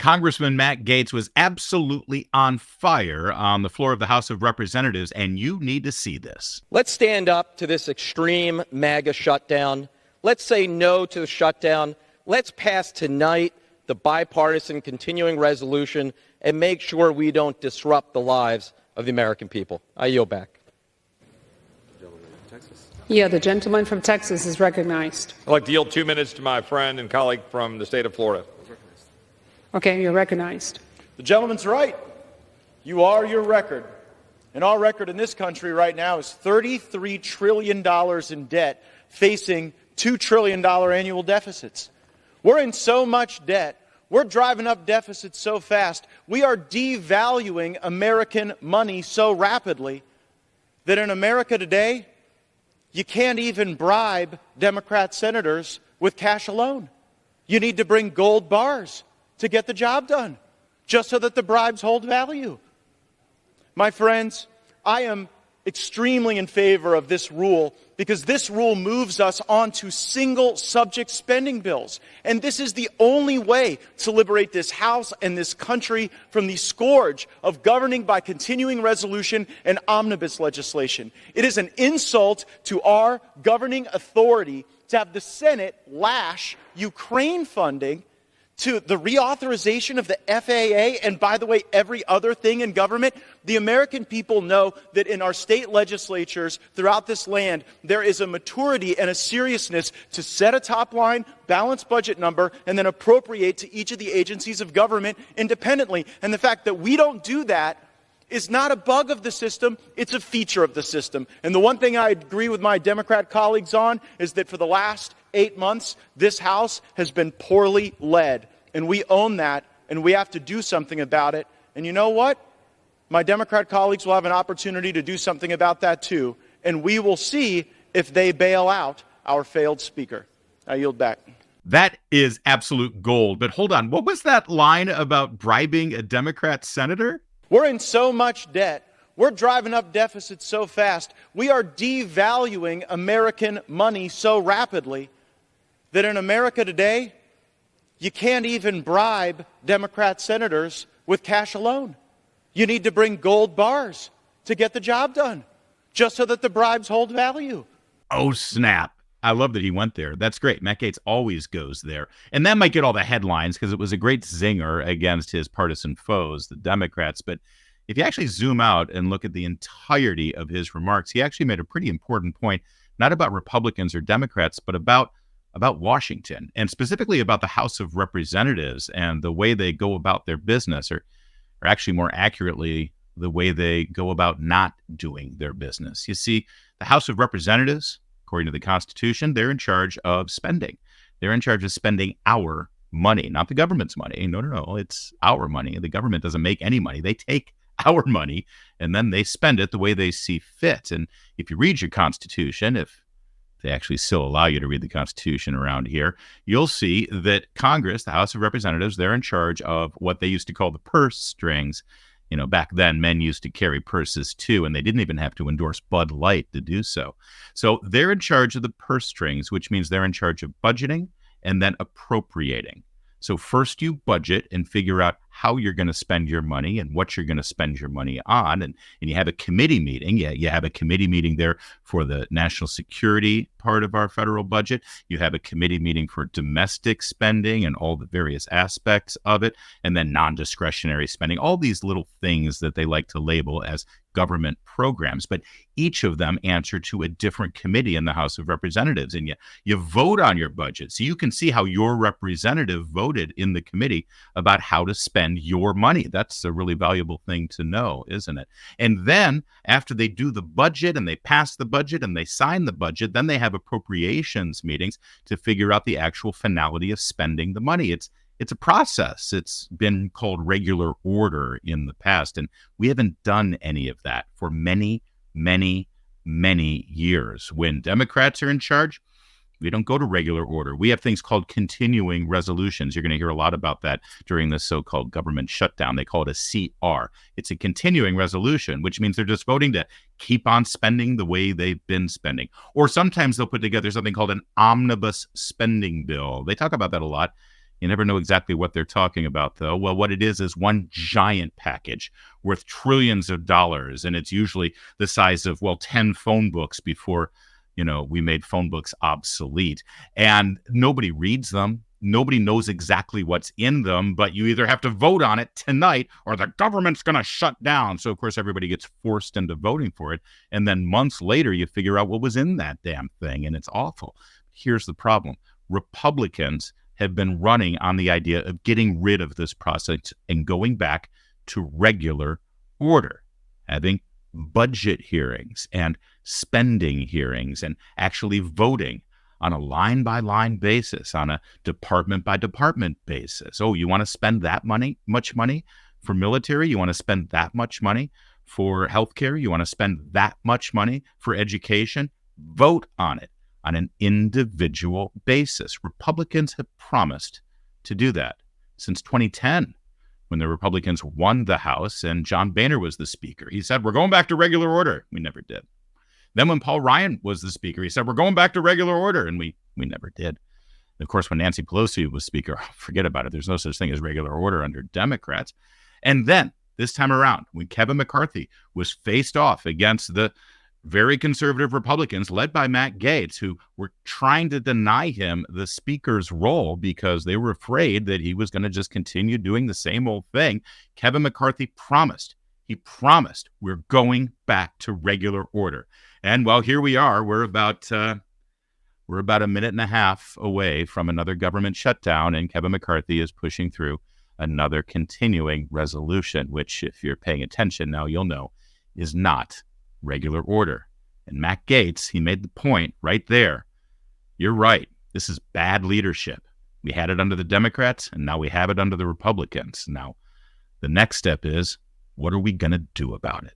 Congressman Matt Gaetz was absolutely on fire on the floor of the House of Representatives, and you need to see this. Let's stand up to this extreme MAGA shutdown. Let's say no to the shutdown. Let's pass tonight the bipartisan continuing resolution and make sure we don't disrupt the lives of the American people. I yield back. Yeah, the gentleman from Texas is recognized. I'd like to yield 2 minutes to my friend and colleague from the state of Florida. Okay, you're recognized. The gentleman's right. You are your record. And our record in this country right now is $33 trillion in debt, facing $2 trillion annual deficits. We're in so much debt. We're driving up deficits so fast. We are devaluing American money so rapidly that in America today, you can't even bribe Democrat senators with cash alone. You need to bring gold bars to get the job done, just so that the bribes hold value. My friends, I am extremely in favor of this rule because this rule moves us onto single subject spending bills. And this is the only way to liberate this House and this country from the scourge of governing by continuing resolution and omnibus legislation. It is an insult to our governing authority to have the Senate lash Ukraine funding to the reauthorization of the FAA, and by the way, every other thing in government. The American people know that in our state legislatures throughout this land, there is a maturity and a seriousness to set a top-line, balanced budget number and then appropriate to each of the agencies of government independently. And the fact that we don't do that is not a bug of the system, it's a feature of the system. And the one thing I agree with my Democrat colleagues on is that for the last 8 months, this House has been poorly led. And we own that, and we have to do something about it. And you know what? My Democrat colleagues will have an opportunity to do something about that too. And we will see if they bail out our failed speaker. I yield back. That is absolute gold. But hold on, what was that line about bribing a Democrat senator? We're in so much debt. We're driving up deficits so fast. We are devaluing American money so rapidly that in America today, you can't even bribe Democrat senators with cash alone. You need to bring gold bars to get the job done, just so that the bribes hold value. Oh, snap. I love that he went there. That's great. Matt Gaetz always goes there. And that might get all the headlines because it was a great zinger against his partisan foes, the Democrats. But if you actually zoom out and look at the entirety of his remarks, he actually made a pretty important point, not about Republicans or Democrats, but about Washington, and specifically about the House of Representatives and the way they go about their business, or actually more accurately, the way they go about not doing their business. You see, the House of Representatives, according to the Constitution, they're in charge of spending. They're in charge of spending our money, not the government's money. No, it's our money. The government doesn't make any money. They take our money and then they spend it the way they see fit. And if you read your Constitution, if they actually still allow you to read the Constitution around here, you'll see that Congress, the House of Representatives, they're in charge of what they used to call the purse strings. You know, back then, men used to carry purses too, and they didn't even have to endorse Bud Light to do so. So they're in charge of the purse strings, which means they're in charge of budgeting and then appropriating. So first you budget and figure out how you're going to spend your money and what you're going to spend your money on. And you have a committee meeting. Yeah, you have a committee meeting there for the national security part of our federal budget. You have a committee meeting for domestic spending and all the various aspects of it. And then non-discretionary spending, all these little things that they like to label as government programs, but each of them answer to a different committee in the House of Representatives. And you vote on your budget. So you can see how your representative voted in the committee about how to spend your money. That's a really valuable thing to know, isn't it? And then after they do the budget and they pass the budget and they sign the budget, then they have appropriations meetings to figure out the actual finality of spending the money. It's a process. It's been called regular order in the past, and we haven't done any of that for many, many, many years. When Democrats are in charge, we don't go to regular order. We have things called continuing resolutions. You're going to hear a lot about that during this so-called government shutdown. They call it a CR. It's a continuing resolution, which means they're just voting to keep on spending the way they've been spending. Or sometimes they'll put together something called an omnibus spending bill. They talk about that a lot. You never know exactly what they're talking about, though. Well, what it is one giant package worth trillions of dollars, and it's usually the size of, 10 phone books before, we made phone books obsolete. And nobody reads them. Nobody knows exactly what's in them, but you either have to vote on it tonight or the government's going to shut down. So, of course, everybody gets forced into voting for it. And then months later, you figure out what was in that damn thing, and it's awful. Here's the problem. Republicans have been running on the idea of getting rid of this process and going back to regular order, having budget hearings and spending hearings and actually voting on a line-by-line basis, on a department-by-department basis. Oh, you want to spend that much money for military? You want to spend that much money for healthcare? You want to spend that much money for education? Vote on it on an individual basis. Republicans have promised to do that since 2010, when the Republicans won the House and John Boehner was the Speaker. He said, we're going back to regular order. We never did. Then when Paul Ryan was the Speaker, he said, we're going back to regular order. And we never did. And of course, when Nancy Pelosi was Speaker, forget about it. There's no such thing as regular order under Democrats. And then this time around, when Kevin McCarthy was faced off against the very conservative Republicans led by Matt Gaetz, who were trying to deny him the Speaker's role because they were afraid that he was going to just continue doing the same old thing, Kevin McCarthy promised. He promised we're going back to regular order. And well, here we are. We're about a minute and a half away from another government shutdown, and Kevin McCarthy is pushing through another continuing resolution, which, if you're paying attention now, you'll know is not regular order. And Matt Gaetz, he made the point right there. You're right. This is bad leadership. We had it under the Democrats, and now we have it under the Republicans. Now, the next step is, what are we going to do about it?